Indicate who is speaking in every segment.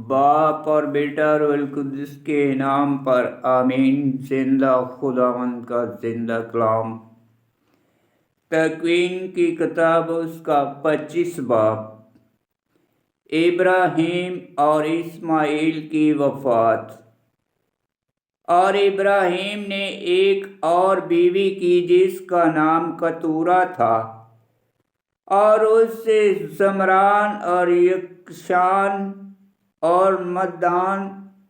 Speaker 1: باپ اور بیٹا روح القدس کے نام پر آمین۔ زندہ خداوند کا زندہ کلام۔ تکوین کی کتاب اس کا 25 باب۔ ابراہیم اور اسماعیل کی وفات۔ اور ابراہیم نے ایک اور بیوی کی جس کا نام کتورہ تھا، اور اس سے زمران اور یکشان اور مدان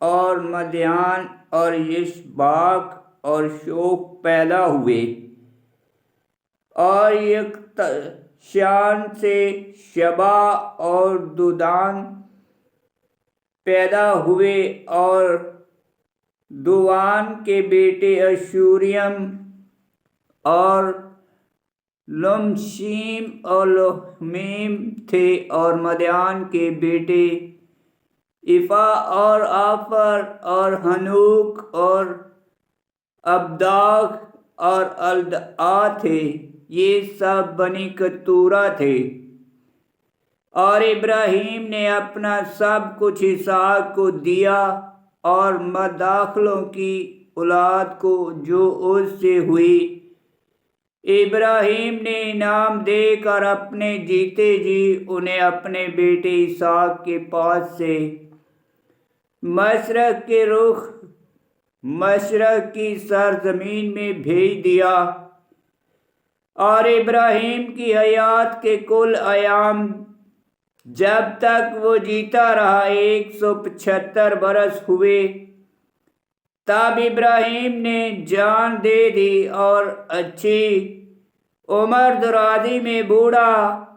Speaker 1: اور مدیان اور یشباک اور شوق پیدا ہوئے، اور یکشان سے شبا اور دودان پیدا ہوئے، اور دوان کے بیٹے اشوریم اور لمشیم اور لحمیم تھے، اور مدیان کے بیٹے افا اور آفر اور ہنوک اور ابداغ اور الدعا تھے۔ یہ سب بنی کتورہ تھے۔ اور ابراہیم نے اپنا سب کچھ اسحاق کو دیا، اور مداخلوں کی اولاد کو جو اس سے ہوئی ابراہیم نے انعام دے کر اپنے جیتے جی انہیں اپنے بیٹے اسحاق کے پاس سے مشرق کے رخ مشرق کی سرزمین میں بھیج دیا۔ اور ابراہیم کی حیات کے کل ایام جب تک وہ جیتا رہا 175 برس ہوئے، تب ابراہیم نے جان دے دی، اور اچھی عمر درازی میں بوڑھا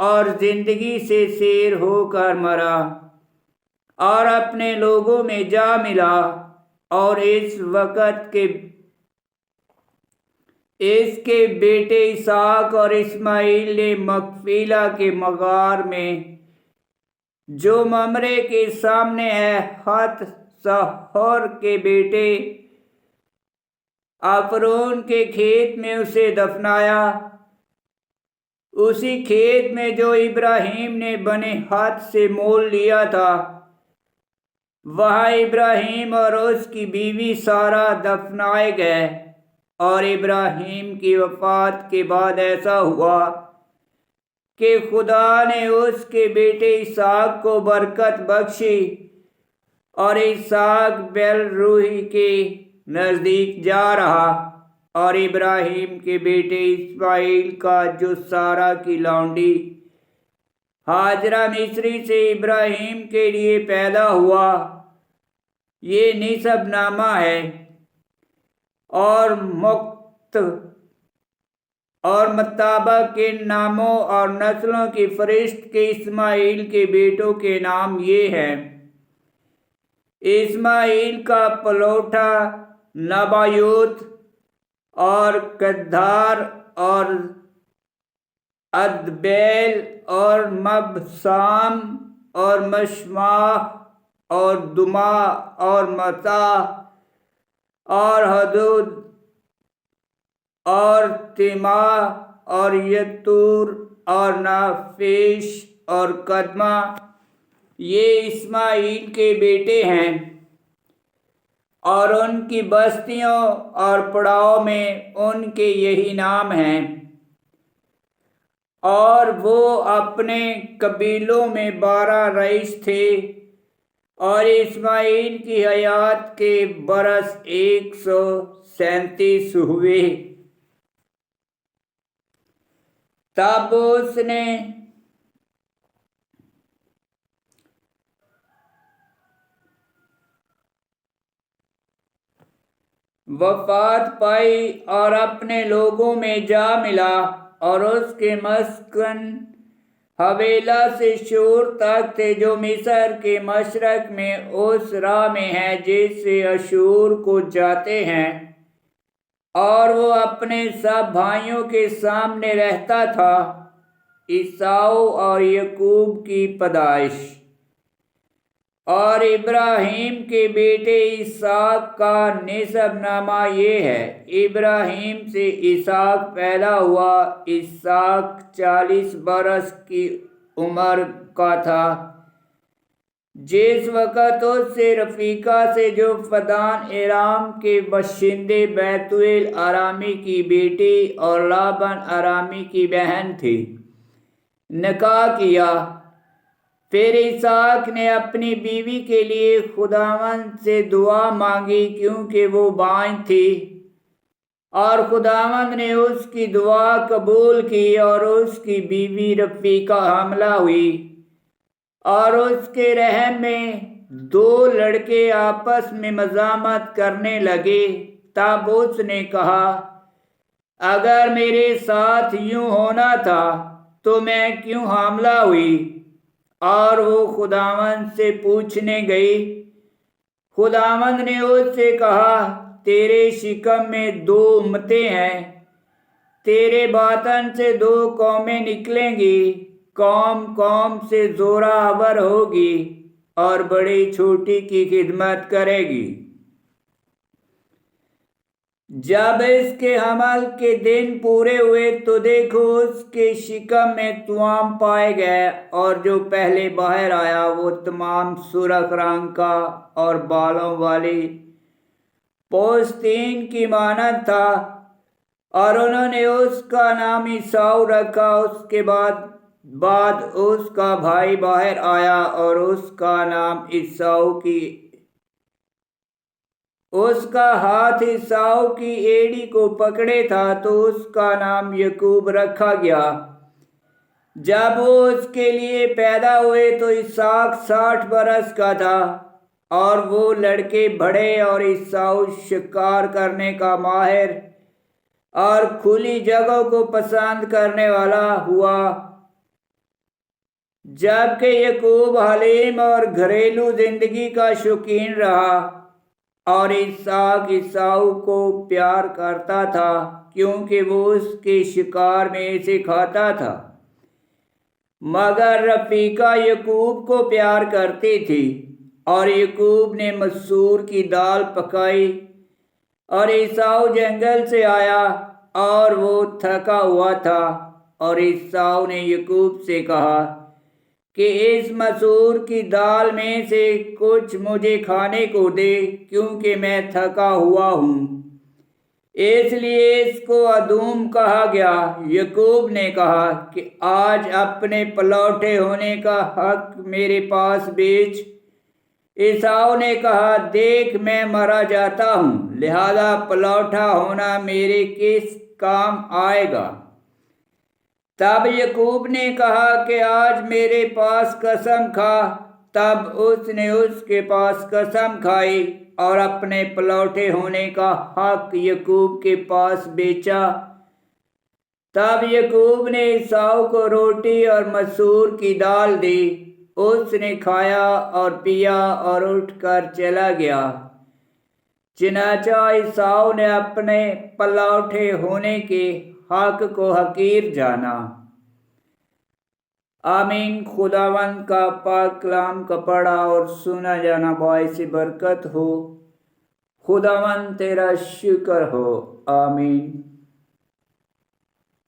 Speaker 1: اور زندگی سے سیر ہو کر مرا، اور اپنے لوگوں میں جا ملا۔ اور اس وقت اس کے بیٹے اسحاق اور اسماعیل نے مقفیلا کے مغار میں جو ممرے کے سامنے ہے، ہت سحور کے بیٹے افرون کے کھیت میں اسے دفنایا، اسی کھیت میں جو ابراہیم نے بنے ہاتھ سے مول لیا تھا۔ وہاں ابراہیم اور اس کی بیوی سارہ دفنائے گئے۔ اور ابراہیم کی وفات کے بعد ایسا ہوا کہ خدا نے اس کے بیٹے اسحاق کو برکت بخشی، اور اسحاق بیل روحی کے نزدیک جا رہا۔ اور ابراہیم کے بیٹے اسماعیل کا جو سارہ کی لونڈی ہاجرہ مصری سے ابراہیم کے لیے پیدا ہوا، یہ نسب نامہ ہے۔ اور مطابق ان ناموں اور نسلوں کی فہرست کے اسماعیل کے بیٹوں کے نام یہ ہیں: اسماعیل کا پلوٹا نبایوت اور کدار اور ادبیل اور مبسام اور مشماح اور دما اور متا اور حدود اور تیما اور یتور اور نافیش اور قدمہ، یہ اسماعیل کے بیٹے ہیں۔ اور ان کی بستیوں اور پڑاؤ میں ان کے یہی نام ہیں۔ اور وہ اپنے قبیلوں میں 12 رئیس تھے۔ اور اسماعیل کی حیات کے برس 137 ہوئے، تب اس نے وفات پائی اور اپنے لوگوں میں جا ملا۔ اور اس کے مسکن حویلا سے شور تک تھے، جو مصر کے مشرق میں اس راہ میں ہے جس سے اشور کو جاتے ہیں۔ اور وہ اپنے سب بھائیوں کے سامنے رہتا تھا۔ عیساؤ اور یعقوب کی پیدائش۔ اور ابراہیم کے بیٹے اسحاق کا نسب نامہ یہ ہے: ابراہیم سے اسحاق پیدا ہوا۔ اسحاق 40 برس کی عمر کا تھا جس وقت اس سے رفیقہ سے جو فدان ایرام کے باشندے بیتویل آرامی کی بیٹی اور لابن آرامی کی بہن تھی نکاح کیا۔ پھر اسحاق نے اپنی بیوی کے لیے خداوند سے دعا مانگی کیونکہ وہ بانجھ تھی، اور خداوند نے اس کی دعا قبول کی اور اس کی بیوی رفیقہ حاملہ ہوئی، اور اس کے رحم میں 2 لڑکے آپس میں مزاحمت کرنے لگے۔ تب اس نے کہا، اگر میرے ساتھ یوں ہونا تھا تو میں کیوں حاملہ ہوئی؟ اور وہ خداوند سے پوچھنے گئی۔ خداوند نے اس سے کہا، تیرے شکم میں 2 امتیں ہیں، تیرے باطن سے 2 قومیں نکلیں گی، قوم قوم سے زورہ آور ہوگی اور بڑی چھوٹی کی خدمت کرے گی۔ جب اس کے حمل کے دن پورے ہوئے تو دیکھو اس کے شکم میں توام پائے گئے، اور جو پہلے باہر آیا وہ تمام سرخ رنگ کا اور بالوں والی پوستین کی مانند تھا، اور انہوں نے اس کا نام عیساؤ رکھا۔ اس کے بعد اس کا بھائی باہر آیا اور اس کا نام اس کا ہاتھ عیساؤ کی ایڑی کو پکڑے تھا تو اس کا نام یعقوب رکھا گیا۔ جب وہ اس کے لیے پیدا ہوئے تو اسحاق 60 برس کا تھا، اور وہ لڑکے بڑھے اور عیساؤ شکار کرنے کا ماہر اور کھلی جگہوں کو پسند کرنے والا ہوا، جبکہ یعقوب حلیم اور گھریلو زندگی کا شوقین رہا۔ اور اسحاق عیساؤ کو پیار کرتا تھا کیونکہ وہ اس کے شکار میں سے کھاتا تھا، مگر رفیقہ یعقوب کو پیار کرتی تھی۔ اور یعقوب نے مسور کی دال پکائی، اور عیساؤ جنگل سے آیا اور وہ تھکا ہوا تھا، اور عیساؤ نے یعقوب سے کہا کہ اس مسور کی دال میں سے کچھ مجھے کھانے کو دے کیونکہ میں تھکا ہوا ہوں، اس لیے اس کو ادوم کہا گیا۔ یعقوب نے کہا کہ آج اپنے پلوٹے ہونے کا حق میرے پاس بیچ۔ عیساؤ نے کہا، دیکھ میں مرا جاتا ہوں، لہذا پلوٹا ہونا میرے کس کام آئے گا؟ تب یعقوب نے کہا کہ آج میرے پاس قسم کھا۔ تب اس نے اس کے پاس قسم کھائی اور اپنے پلوٹے ہونے کا حق یعقوب کے پاس بیچا۔ تب یعقوب نے عیساؤ کو روٹی اور مسور کی دال دی، اس نے کھایا اور پیا اور اٹھ کر چلا گیا۔ چنانچہ عیساؤ نے اپنے پلوٹے ہونے کے حق کو حقیر جانا۔ آمین۔ خداوند کا پاک کلام کا پڑھا اور سنا جانا باعث برکت ہو۔ خداوند تیرا شکر ہو۔ آمین۔